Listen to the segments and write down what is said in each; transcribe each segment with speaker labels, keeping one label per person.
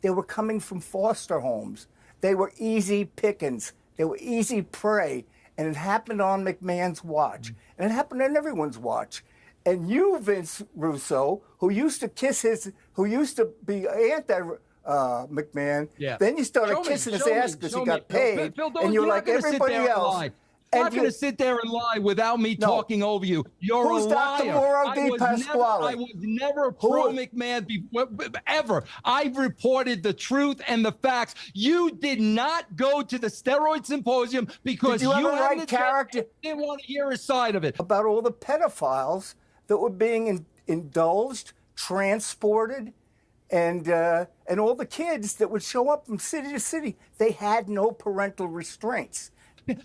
Speaker 1: They were coming from foster homes. They were easy pickings. They were easy prey. And it happened on McMahon's watch. And it happened on everyone's watch. And you, Vince Russo, who used to be anti-McMahon, then you started kissing his ass because he got paid.
Speaker 2: Phil,
Speaker 1: and you're like everybody else.
Speaker 2: You're not going to sit there and lie without me talking over you. You're
Speaker 1: Who's
Speaker 2: a liar.
Speaker 1: Dr. Mauro Di Pasquale?
Speaker 2: I was never pro-McMahon ever. I reported the truth and the facts. You did not go to the steroid symposium because you
Speaker 1: write character
Speaker 2: didn't want to hear his side of it.
Speaker 1: About all the pedophiles that were being indulged, transported, and all the kids that would show up from city to city. They had no parental restraints.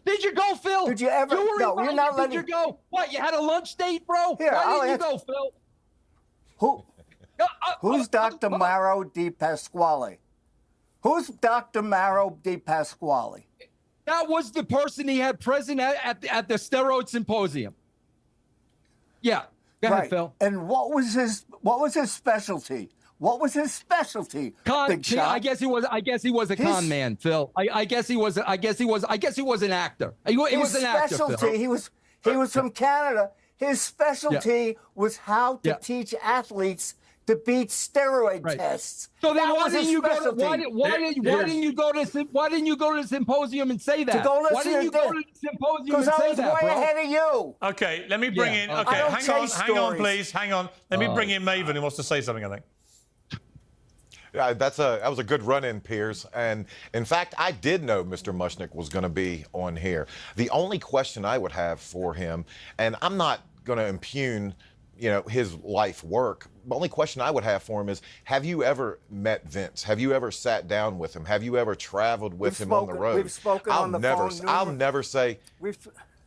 Speaker 2: Did you go, Phil?
Speaker 1: Did you ever?
Speaker 2: No,
Speaker 1: you're not letting.
Speaker 2: Did you go? What, you had a lunch date, bro?
Speaker 1: Here,
Speaker 2: Why didn't you go, Phil?
Speaker 1: Who's Dr. Mauro Di Pasquale? Who's Dr. Mauro Di Pasquale?
Speaker 2: That was the person he had present at the steroid symposium. Yeah, go ahead, Phil.
Speaker 1: And what was his specialty? What was his specialty?
Speaker 2: I guess he was a con man, Phil. I guess he was an actor. He was an actor, Phil.
Speaker 1: He was from Canada. His specialty was how to teach athletes to beat steroid tests.
Speaker 2: So then why didn't you go to the symposium and say that?
Speaker 1: Why didn't you go to the symposium and say that? Because I was way ahead of you.
Speaker 3: Okay, let me bring in. Okay, hang on, please. Hang on. Let me bring in Maven, who wants to say something, I think.
Speaker 4: Yeah, that was a good run-in, Piers. And in fact, I did know Mr. Mushnick was going to be on here. The only question I would have for him, and I'm not going to impugn, his life work. The only question I would have for him is, have you ever met Vince? Have you ever sat down with him? Have you ever traveled with him on the road?
Speaker 1: We've spoken on the phone.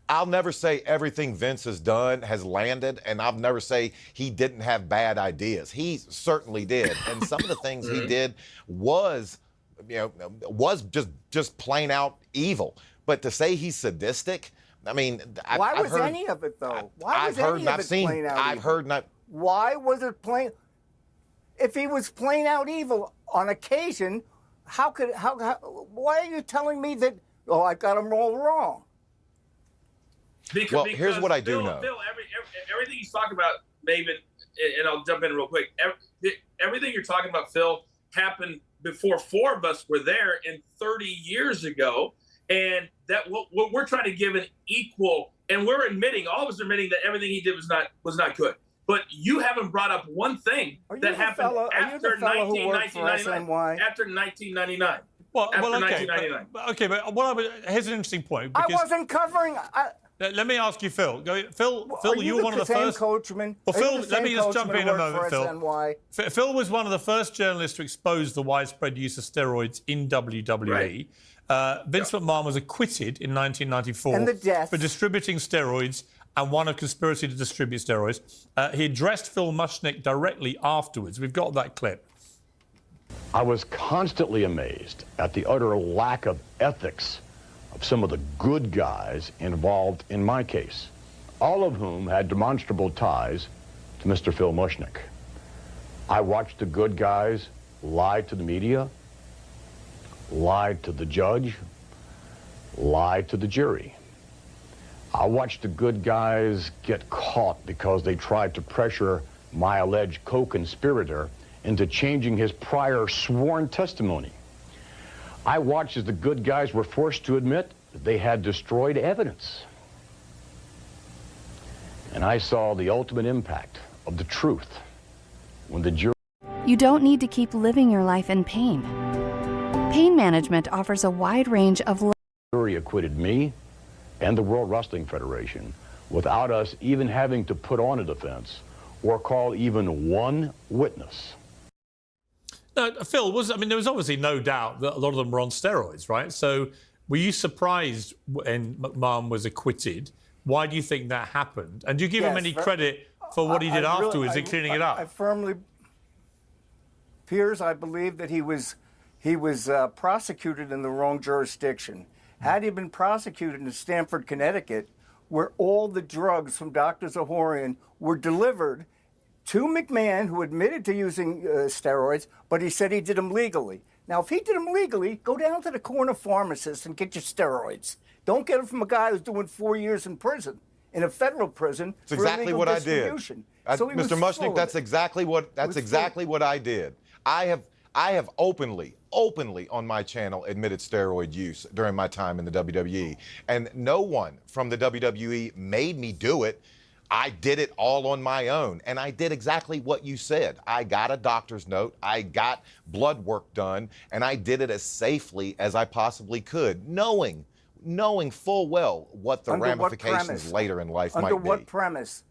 Speaker 4: I'll never say everything Vince has done has landed, and I'll never say he didn't have bad ideas. He certainly did, and some of the things he did was just plain out evil. But to say he's sadistic, I mean,
Speaker 1: why was any of it though? Why was any of it plain out evil?
Speaker 4: I've heard not.
Speaker 1: Why was it plain? If he was plain out evil on occasion, why are you telling me that? Oh, I got him all wrong.
Speaker 4: Because here's what I do know.
Speaker 5: Phil, everything he's talking about, Maven, and I'll jump in real quick. Everything you're talking about, Phil, happened before four of us were there and 30 years ago. And that what we're trying to give an equal, and we're admitting, all of us are admitting that everything he did was not good. But you haven't brought up one thing that happened after 1999. After 1999.
Speaker 3: Okay, but here's an interesting point.
Speaker 1: I wasn't covering.
Speaker 3: Let me ask you, Phil. Phil, you were one of the first.
Speaker 1: Coachman?
Speaker 3: Well, Phil, let me just jump in a moment, Phil. Phil was one of the first journalists to expose the widespread use of steroids in WWE. Right. Vince McMahon was acquitted in 1994 for distributing steroids and won a conspiracy to distribute steroids. He addressed Phil Mushnick directly afterwards. We've got that clip.
Speaker 6: I was constantly amazed at the utter lack of ethics of some of the good guys involved in my case, all of whom had demonstrable ties to Mr. Phil Mushnick. I watched the good guys lie to the media, lie to the judge, lie to the jury. I watched the good guys get caught because they tried to pressure my alleged co-conspirator into changing his prior sworn testimony. I watched as the good guys were forced to admit that they had destroyed evidence. And I saw the ultimate impact of the truth when the jury...
Speaker 7: You don't need to keep living your life in pain. Pain management offers a wide range of...
Speaker 6: The jury acquitted me and the World Wrestling Federation without us even having to put on a defense or call even one witness.
Speaker 3: No, Phil, there was obviously no doubt that a lot of them were on steroids, right? So were you surprised when McMahon was acquitted? Why do you think that happened? And do you give him any credit for what he did afterwards in cleaning it up?
Speaker 1: I firmly, Piers, I believe that he was prosecuted in the wrong jurisdiction. Had he been prosecuted in Stamford, Connecticut, where all the drugs from Dr. Zahorian were delivered to McMahon, who admitted to using steroids, but he said he did them legally. Now, if he did them legally, go down to the corner pharmacist and get your steroids. Don't get them from a guy who's doing 4 years in prison, in a federal prison.
Speaker 4: That's exactly what I did.
Speaker 1: So
Speaker 4: Mr. Mushnick, that's exactly what I did. I have openly on my channel admitted steroid use during my time in the WWE, and no one from the WWE made me do it. I did it all on my own, and I did exactly what you said. I got a doctor's note, I got blood work done, and I did it as safely as I possibly could, knowing full well what the ramifications later in life might be.
Speaker 1: Under what premise?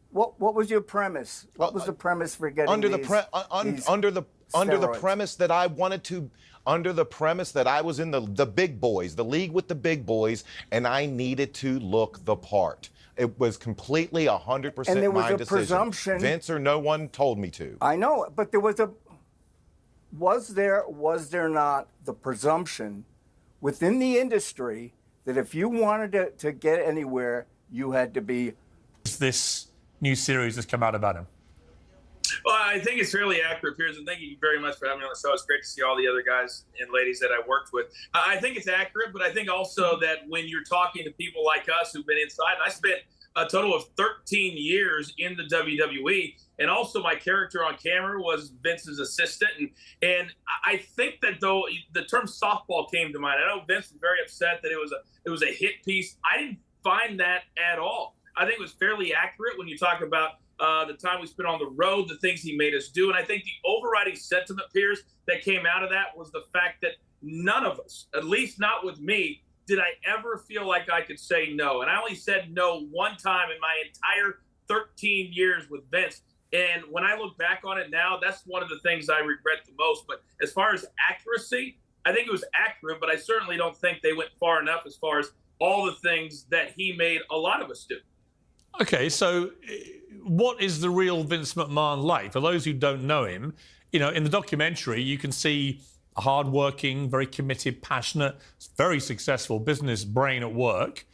Speaker 1: What was your premise? What was the premise for getting under the
Speaker 4: premise that I wanted to, under the premise that I was in the big boys, the league with the big boys, and I needed to look the part. It was completely 100% my decision.
Speaker 1: And there was a presumption.
Speaker 4: Vince or no one told me to.
Speaker 1: I know, but there was was there not the presumption within the industry that if you wanted to get anywhere, you had to be.
Speaker 3: This new series has come out about him.
Speaker 5: Well, I think it's fairly accurate, Piers, and thank you very much for having me on the show. It's great to see all the other guys and ladies that I worked with. I think it's accurate, but I think also that when you're talking to people like us who've been inside, and I spent a total of 13 years in the WWE, and also my character on camera was Vince's assistant. And I think that though the term softball came to mind, I know Vince was very upset that it was a hit piece. I didn't find that at all. I think it was fairly accurate when you talk about the time we spent on the road, the things he made us do. And I think the overriding sentiment, Piers, that came out of that was the fact that none of us, at least not with me, did I ever feel like I could say no. And I only said no one time in my entire 13 years with Vince. And when I look back on it now, that's one of the things I regret the most. But as far as accuracy, I think it was accurate, but I certainly don't think they went far enough as far as all the things that he made a lot of us do.
Speaker 3: Okay, so what is the real Vince McMahon like? For those who don't know him, you know, in the documentary, you can see a hardworking, very committed, passionate, very successful business brain at work.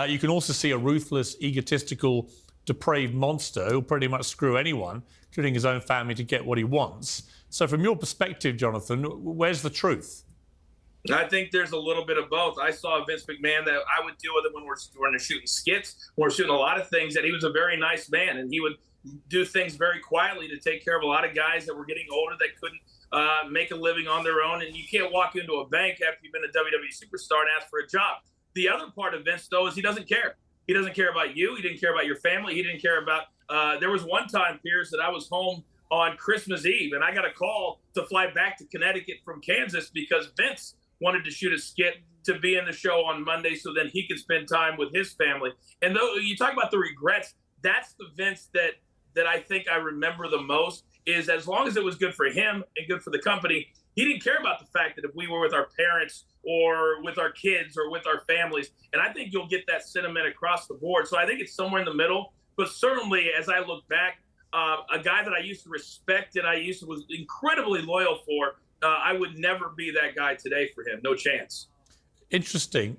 Speaker 3: You can also see a ruthless, egotistical, depraved monster who'll pretty much screw anyone, including his own family, to get what he wants. So from your perspective, Jonathan, where's the truth?
Speaker 5: I think there's a little bit of both. I saw Vince McMahon that I would deal with it when we're shooting skits, when we're shooting a lot of things, that he was a very nice man, and he would do things very quietly to take care of a lot of guys that were getting older that couldn't make a living on their own. And you can't walk into a bank after you've been a WWE superstar and ask for a job. The other part of Vince, though, is he doesn't care. He doesn't care about you. He didn't care about your family. He didn't care about there was one time, Piers, that I was home on Christmas Eve, and I got a call to fly back to Connecticut from Kansas because Vince wanted to shoot a skit to be in the show on Monday so then he could spend time with his family. And though you talk about the regrets, that's the Vince that I think I remember the most, is as long as it was good for him and good for the company, he didn't care about the fact that if we were with our parents or with our kids or with our families. And I think you'll get that sentiment across the board. So I think it's somewhere in the middle. But certainly, as I look back, a guy that I used to respect and was incredibly loyal for, I would never be that guy today for him. No chance.
Speaker 3: Interesting.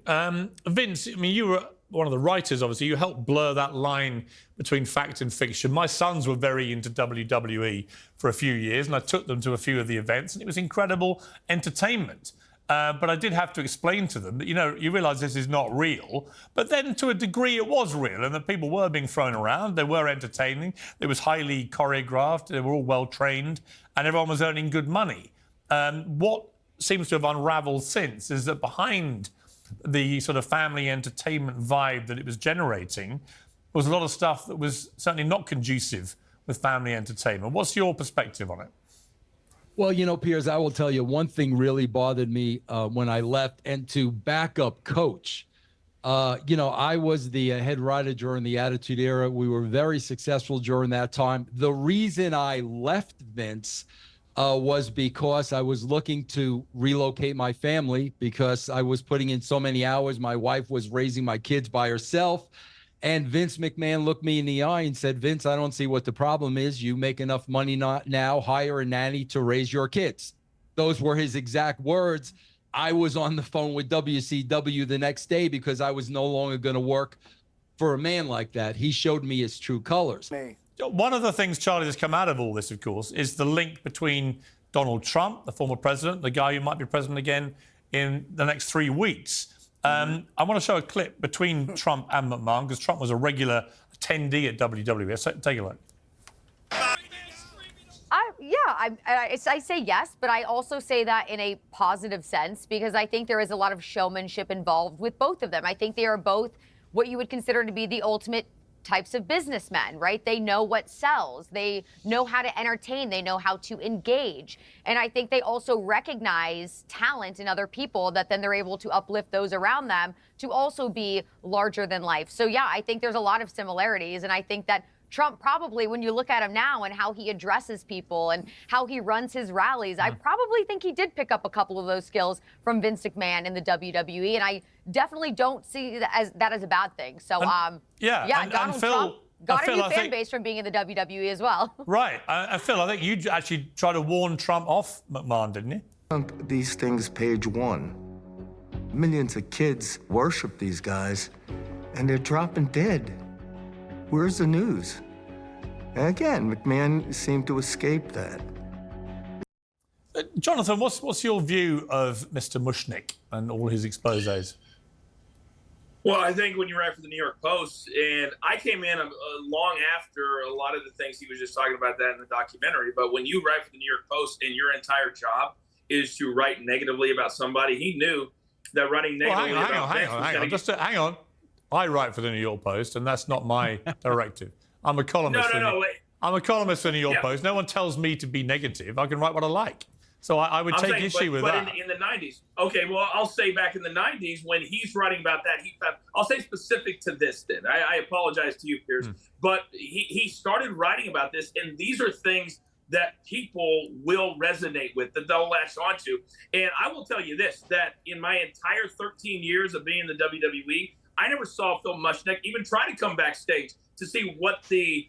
Speaker 3: Vince, I mean, you were one of the writers, obviously. You helped blur that line between fact and fiction. My sons were very into WWE for a few years, and I took them to a few of the events, and it was incredible entertainment. But I did have to explain to them that, you know, you realise this is not real. But then to a degree it was real, and that people were being thrown around. They were entertaining. It was highly choreographed. They were all well-trained, and everyone was earning good money. What seems to have unravelled since is that behind the sort of family entertainment vibe that it was generating was a lot of stuff that was certainly not conducive with family entertainment. What's your perspective on it?
Speaker 2: Well, you know, Piers, I will tell you, one thing really bothered me when I left, and to back up Coach, you know, I was the head writer during the Attitude Era. We were very successful during that time. The reason I left Vince was because I was looking to relocate my family because I was putting in so many hours. My wife was raising my kids by herself. And Vince McMahon looked me in the eye and said, Vince, I don't see what the problem is. You make enough money now, hire a nanny to raise your kids. Those were his exact words. I was on the phone with WCW the next day because I was no longer going to work for a man like that. He showed me his true colors.
Speaker 3: One of the things, Charlie, that's come out of all this, of course, is the link between Donald Trump, the former president, the guy who might be president again in the next 3 weeks. I want to show a clip between Trump and McMahon, because Trump was a regular attendee at WWE. So take a look.
Speaker 8: I say yes, but I also say that in a positive sense, because I think there is a lot of showmanship involved with both of them. I think they are both what you would consider to be the ultimate types of businessmen, right? They know what sells. They know how to entertain. They know how to engage. And I think they also recognize talent in other people that then they're able to uplift those around them to also be larger than life. So yeah, I think there's a lot of similarities. And I think that Trump probably, when you look at him now and how he addresses people and how he runs his rallies, I probably think he did pick up a couple of those skills from Vince McMahon in the WWE. And I definitely don't see that as a bad thing. So, Donald Trump got a new fan base from being in the WWE as well.
Speaker 3: Right. Phil, I think you actually tried to warn Trump off McMahon, didn't you?
Speaker 9: These things page one. Millions of kids worship these guys, and they're dropping dead. Where's the news? And again, McMahon seemed to escape that.
Speaker 3: Jonathan, what's your view of Mr. Mushnick and all his exposés?
Speaker 5: Well, I think when you write for the New York Post, and I came in long after a lot of the things he was just talking about that in the documentary, but when you write for the New York Post and your entire job is to write negatively about somebody, he knew that writing negatively
Speaker 3: hang on. I write for the New York Post, and that's not my directive. I'm a columnist. I'm a columnist for the New York Post. No one tells me to be negative. I can write what I like. So I would take issue with that.
Speaker 5: But in the 90s, okay, well, I'll say back in the 90s when he's writing about that, I'll say specific to this then. I apologize to you, Piers. But he started writing about this, and these are things that people will resonate with, that they'll latch onto. And I will tell you this, that in my entire 13 years of being in the WWE, I never saw Phil Mushnick even try to come backstage to see what the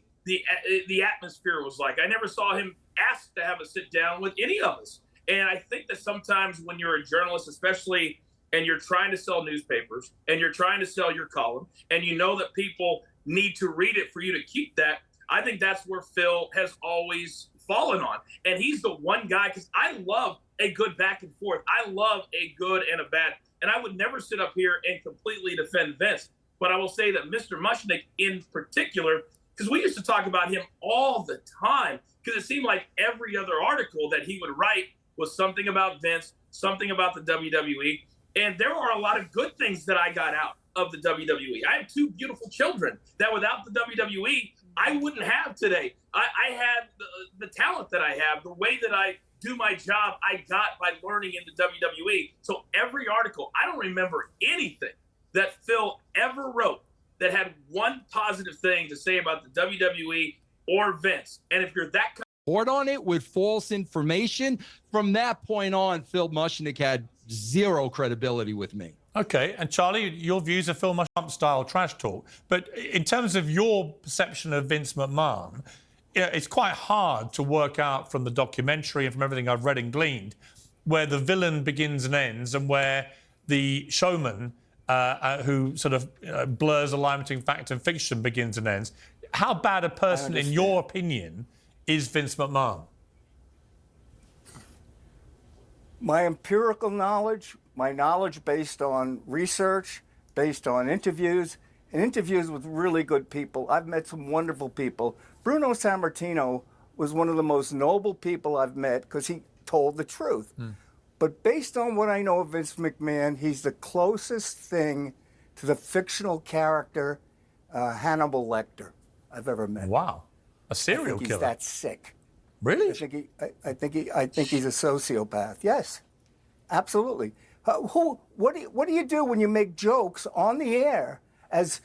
Speaker 5: atmosphere was like. I never saw him ask to have a sit down with any of us. And I think that sometimes when you're a journalist, especially, and you're trying to sell newspapers and you're trying to sell your column, and you know that people need to read it for you to keep that, I think that's where Phil has always fallen on. And he's the one guy, because I love a good back and forth. I love a good and a bad. And I would never sit up here and completely defend Vince. But I will say that Mr. Mushnick in particular, because we used to talk about him all the time, because it seemed like every other article that he would write was something about Vince, something about the WWE. And there are a lot of good things that I got out of the WWE. I have 2 beautiful children that without the WWE, I wouldn't have today. I had the talent that I have, the way that I do my job, I got by learning in the WWE. So every article, I don't remember anything that Phil ever wrote that had one positive thing to say about the WWE or Vince. And if you're that
Speaker 2: report on it with false information, from that point on, Phil Mushnick had zero credibility with me.
Speaker 3: Okay, and Charlie, your views of Phil Mushnick style trash talk. But in terms of your perception of Vince McMahon, it's quite hard to work out from the documentary and from everything I've read and gleaned where the villain begins and ends and where the showman who sort of blurs the line between fact and fiction begins and ends. How bad a person, in your opinion, is Vince McMahon?
Speaker 1: My empirical knowledge, my knowledge based on research, based on interviews, and interviews with really good people. I've met some wonderful people. Bruno Sammartino was one of the most noble people I've met because he told the truth. But based on what I know of Vince McMahon, he's the closest thing to the fictional character Hannibal Lecter I've ever met.
Speaker 3: Wow, a serial killer.
Speaker 1: He's that sick.
Speaker 3: Really?
Speaker 1: I think he's a sociopath. Yes, absolutely. What do you do when you make jokes on the air, as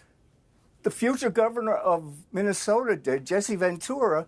Speaker 1: the future governor of Minnesota did, Jesse Ventura,